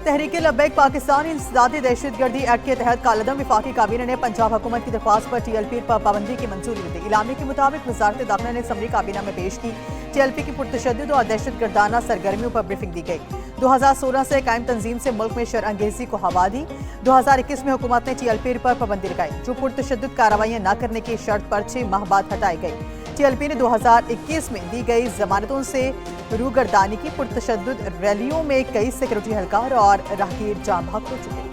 तहरीक लब्बैक पाकिस्तान इंसदादी दहशतगर्दी एक्ट के तहत कालदम वफाकी काबीना ने पंजाब हुकूमत की दरख्वास्त पर TLP पर पाबंदी की मंजूरी दी। इलामी के मुताबिक वजारत दाखिला ने असम्बली काबीना में पेश की TLP की पुरतशद्दुद और दहशतगर्दाना सरगर्मियों पर ब्रीफिंग दी गई। 2016 से कायम तंजीम से मुल्क में शरअंगेजी को हवा दी। 2021 में हुकूमत ने TLP पर पाबंदी लगाई, जो पुरतशद्दुद कार्रवाइयां न करने की शर्त पर 6 माह बाद हटाई गई। TLP ने 2021 में दी गई जमानतों से रूगर्दानी की। पुरतशद्दुद रैलियों में कई सिक्योरिटी एहलकार और राहगीर जाम बहक हो चुके।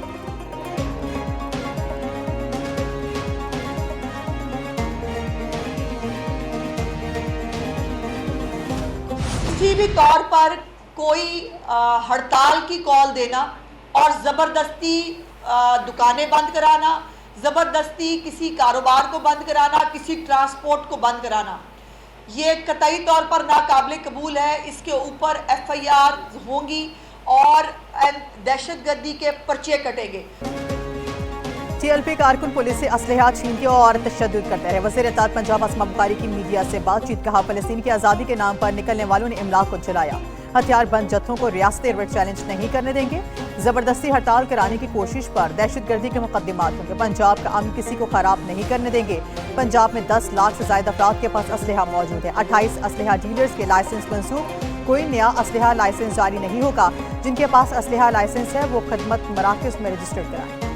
किसी भी तौर पर कोई हड़ताल की कॉल देना और ज़बरदस्ती दुकानें बंद कराना, ज़बरदस्ती किसी कारोबार को बंद कराना, किसी ट्रांसपोर्ट को बंद कराना, ये कतई तौर पर नाकाबिले कबूल है। इसके ऊपर FIR होंगी और दहशतगर्दी के पर्चे कटेंगे। TLP कारकुन पुलिस से असलहा छीनते और तशद्दुद करते रहे। वज़ीर इत्तेहाद पंजाब असमा बुखारी की मीडिया से बातचीत, कहा फ़लस्तीन की आज़ादी के नाम पर निकलने वालों ने इमला को जलाया। हथियार बंद जत्थों को रियासती रेड चैलेंज नहीं करने देंगे। ज़बरदस्ती हड़ताल कराने की कोशिश पर दहशतगर्दी के मुकदमात होंगे। पंजाब का अमन किसी को खराब नहीं करने देंगे। पंजाब में 10 लाख से ज़ायद अफराद के पास असलहा मौजूद है। 28 असलहा डीलर्स के लाइसेंस मंसूख। कोई नया असलहा लाइसेंस जारी नहीं होगा। जिनके पास असलहा लाइसेंस है वो खदमत मराकज़ में रजिस्टर्ड कराएं।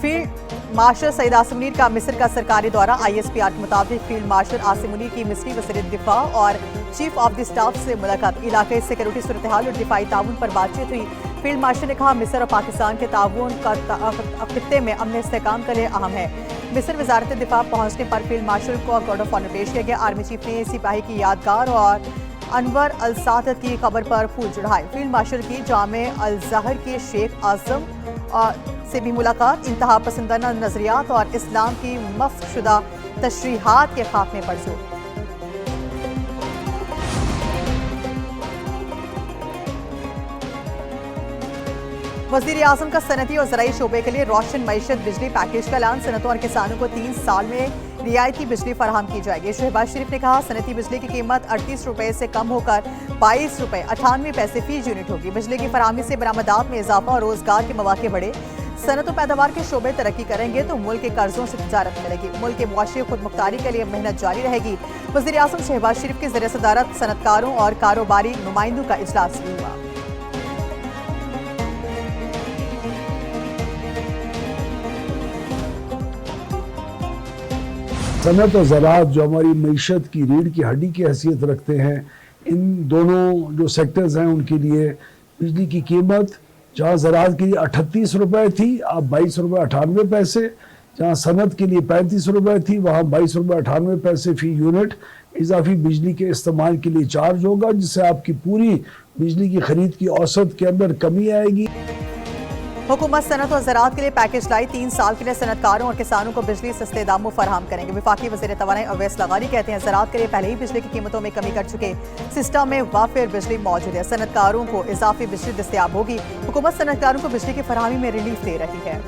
फील्ड मार्शल सईद आसिम मुनीर का मिस्र का सरकारी दौरा। ISPR के मुताबिक फील्ड मार्शल आसिम मुनीर की मिस्री वज़ीर दिफा और चीफ ऑफ द स्टाफ से मुलाकात। इलाके सिक्योरिटी सूरत-ए-हाल और दिफाई ताउन पर बातचीत हुई। फील्ड मार्शल ने कहा, मिस्र और पाकिस्तान के ताउन का खित्ते में अमन इस्तेहकाम के लिए अहम है। मिस्र वजारत दिफा पहुंचने पर फील्ड मार्शल को गार्ड ऑफ ऑनर पेश किया गया। आर्मी चीफ ने सिपाही की यादगार और अनवर अल सादत की खबर पर फूल चढ़ाए। फील्ड मार्शल की जामे अल ज़हर के शेख आजम से भी मुलाकात। इंतहा पसंदाना नजरियात और इस्लाम की मफ्शुदा तशरीहात के खात्मे पर जोर। वज़ीर आज़म का सनती और ज़राई शोबे के लिए रोशन मईशत बिजली पैकेज का ऐलान। सनतों और किसानों को 3 साल में रियायती बिजली फराहम की जाएगी। शहबाज शरीफ ने कहा, सनती बिजली की कीमत 38 रुपये से कम होकर 22 रुपये 98 पैसे फी यूनिट होगी। बिजली की फराहमी से बरामदात में इजाफा और रोजगार के मौके बढ़े। सनत और पैदावार के शोबे तरक्की करेंगे तो मुल्क के कर्जों से तिजारत मिलेगी। मुल्क के मुआशी खुद मुख्तारी के लिए मेहनत जारी रहेगी। वज़ीर आज़म शहबाज शरीफ के ज़रिए सदारत सनतकारों और कारोबारी नुमाइंदों का इजलास भी हुआ। सनत और ज़राअत जो हमारी मईशत की रीढ़ की हड्डी की हैसियत रखते हैं, इन दोनों जो सेक्टर्स हैं उनके लिए बिजली की कीमत जहाँ ज़राअत के लिए 38 रुपये थी, अब 22 रुपये 98 पैसे। जहाँ सनत के लिए 35 रुपये थी, वहाँ 22 रुपये 98 पैसे फी यूनिट इजाफी बिजली के इस्तेमाल के लिए चार्ज होगा, जिससे आपकी पूरी बिजली की खरीद की औसत के अंदर कमी आएगी। हुकूमत सनत और ज़राअत के लिए पैकेज लाई। 3 साल के लिए सनतकारों और किसानों को बिजली सस्ते दामों फराहम करेंगे। वफाकी वज़ीर तवानाई अवैस लगारी कहते हैं, ज़राअत के लिए पहले ही बिजली की कीमतों में कमी कर चुके, सिस्टम में वाफिर बिजली मौजूद है। सनतकारों को इजाफी बिजली दस्तयाब होगी। हुकूमत सनतकारों को बिजली की फराहमी में रिलीफ दे रही है।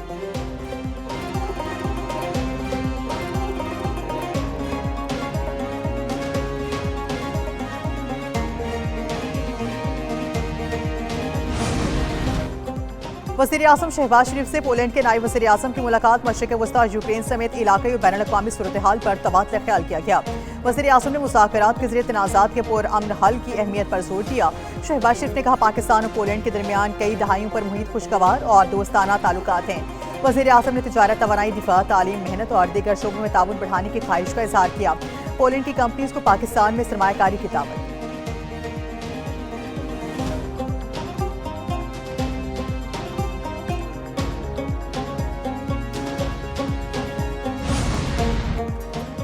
वज़ीर आज़म शहबाज शरीफ से पोलैंड के नायब वज़ीर आज़म की मुलाकात। मशरिक़ वस्ता और यूक्रेन समेत इलाक़ाई और बैनुल-अक़वामी सूरत-ए-हाल पर तबादला ख्याल किया गया। वज़ीर आज़म ने मुज़ाकरात के ज़रिए तनाज़ात के पुरअमन हल की अहमियत पर जोर दिया। शहबाज शरीफ ने कहा, पाकिस्तान और पोलैंड के दरमियान कई दहाइयों पर मुहित खुशगवार और दोस्ताना ताल्लुकात हैं। वज़ीर आज़म ने तिजारत, तवानाई, दिफा, तालीम, मेहनत और दीगर शोबों में ताउन बढ़ाने की ख्वाहिश का इज़हार किया। पोलैंड की कंपनीज को पाकिस्तान में सरमायाकारी की दावत।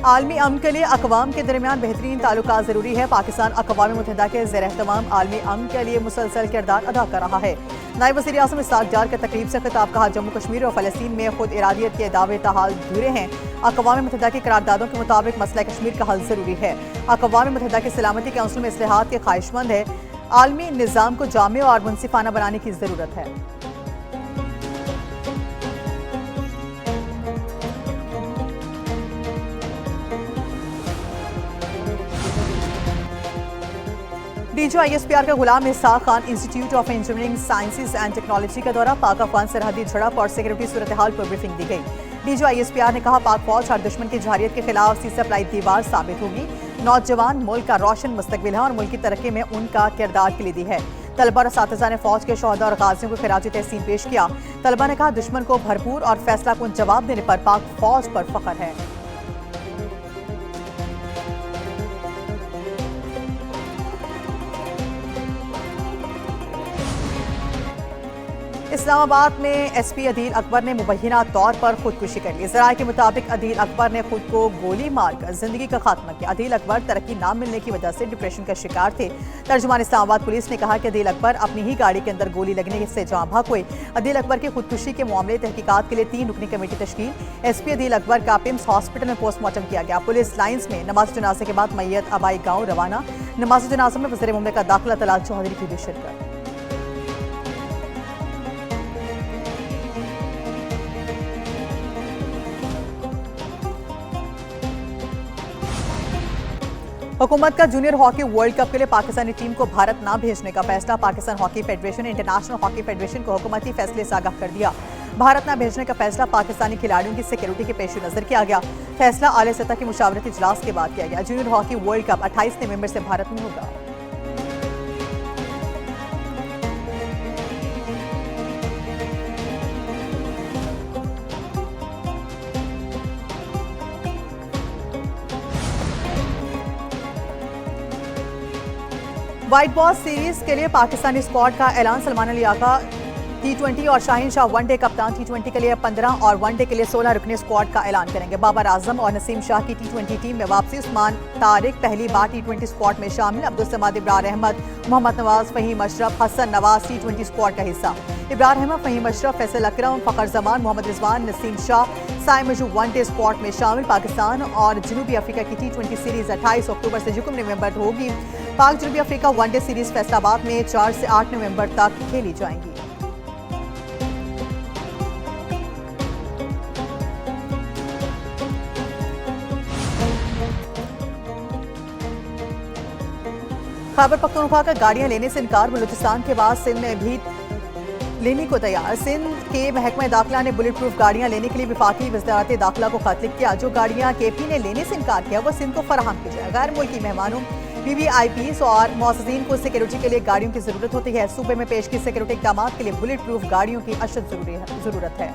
आलमी अमन के लिए अक़वाम के दरमियान बेहतरीन ताल्लुकात ज़रूरी है। पाकिस्तान अक़वाम मुत्तहिदा के ज़ेर एहतमाम आलमी अमन के लिए मुसलसल किरदार अदा कर रहा है। नायब वज़ीर आज़म इस्हाक़ डार के तकरीब से खिताब, कहा, जम्मू कश्मीर और फ़लस्तीन में खुद इरादियत के दावे ताहाल अधूरे हैं। अक़वाम मुत्तहिदा की करारदादों के मुताबिक मसला कश्मीर का हल ज़रूरी है। अक़वाम मुत्तहिदा की सलामती काउंसिल में इस्लाहात के ख्वाहिशमंद है। आलमी निज़ाम को जामे और मुनसिफाना बनाने की ज़रूरत है। डीजीओ आईएसपीआर का Ghulam Ishaq Khan institute of engineering sciences and technology का दौरा, पाक अफगान सरहदी झड़प और सिक्योरिटी सूरत हाल पर ब्रीफिंग दी गई। डीजीओ आईएसपीआर ने कहा, पाक फौज हर दुश्मन की जहारियत के खिलाफ सीसा पलाई दीवार साबित होगी। नौजवान मुल्क का रोशन मुस्तकबिल है और मुल्क की तरक्की में उनका किरदार कलीदी है। तलबा और असातिज़ा ने फौज के शोहदा और गाजियों को खिराज तहसीन पेश किया। तलबा ने कहा, दुश्मन को भरपूर और फैसला कुन जवाब देने पर पाक फौज पर फख्र है। इस्लामाबाद में एसपी अदील अकबर ने मुबैना तौर पर खुदकुशी कर ली। ज़राए के मुताबिक अदील अकबर ने खुद को गोली मारकर जिंदगी का खात्मा किया। अदील अकबर तरक्की ना मिलने की वजह से डिप्रेशन का शिकार थे। तर्जुमान इस्लामाबाद पुलिस ने कहा कि अदील अकबर अपनी ही गाड़ी के अंदर गोली लगने से जाँ भाग हुए। अदील अकबर की खुदकुशी के मामले तहकीकात के लिए 3 रुकनी कमेटी तश्कील। एसपी अदील अकबर का पिम्स हॉस्पिटल में पोस्टमार्टम किया गया। पुलिस लाइन्स में नमाज जनाजे के बाद मैयत आबाई गाँव रवाना। नमाज जनाजे में वज़ीर मुमलिकत दाखिला तलाल चौधरी की भी शिरकत। हुकूमत का जूनियर हॉकी वर्ल्ड कप के लिए पाकिस्तानी टीम को भारत ना भेजने का फैसला। पाकिस्तान हॉकी फेडरेशन ने इंटरनेशनल हॉकी फेडरेशन को हुकूमती फैसले से आगाह कर दिया। भारत ना भेजने का फैसला पाकिस्तानी खिलाड़ियों की सिक्योरिटी के पेश नजर किया गया। फैसला आले सतह के मुशावरती इजलास के बाद किया गया। जूनियर हॉकी वर्ल्ड कप 28 नवंबर से भारत में होगा। व्हाइट बॉस सीरीज के लिए पाकिस्तानी स्क्वाड का ऐलान। सलमान अली आका T20 और शाहीन शाह वनडे कप्तान। T20 के लिए 15 और वनडे के लिए 16 रुकनी स्क्वाड का ऐलान करेंगे। बाबर आजम और नसीम शाह की T20 टीम में वापसी। उस्मान तारिक पहली बार T20 स्क्वाड में शामिल। अब्दुल समाद, इब्रार अहमद, मोहम्मद नवाज, फहीम अशरफ, हसन नवाज T20 स्क्वाड का हिस्सा। इब्रार अहमद, फहीम अशरफ, फैसल अकरम, फ़खर जमान, मोहम्मद रिजवान, नसीम शाह, साइम मजू वनडे स्क्वाड में शामिल। पाकिस्तान और जनूबी अफ्रीका की T20 सीरीज 28 अक्टूबर से 9 नवंबर होगी। पाक जनूबी अफ्रीका वनडे सीरीज फैसलाबाद में 4 से 8 नवंबर तक खेली जाएंगी। खैबर पख्तूनख्वा का गाड़ियां लेने से इनकार। बलूचिस्तान के बाद सिंध में भी लेने को तैयार। सिंध के महकमा दाखिला ने बुलेट प्रूफ गाड़ियां लेने के लिए वफाकी वज़ारत दाखिला को खत लिख किया। जो गाड़ियां केपी ने लेने से इनकार किया वो सिंध को फराहम की जाए। गैर मुल्की मेहमानों, VVIPs और मौजूदीन को सिक्योरिटी के लिए गाड़ियों की जरूरत होती है। सूबे में पेश की सिक्योरिटी इक़दामात के लिए बुलेट प्रूफ गाड़ियों की अशद जरूरत है।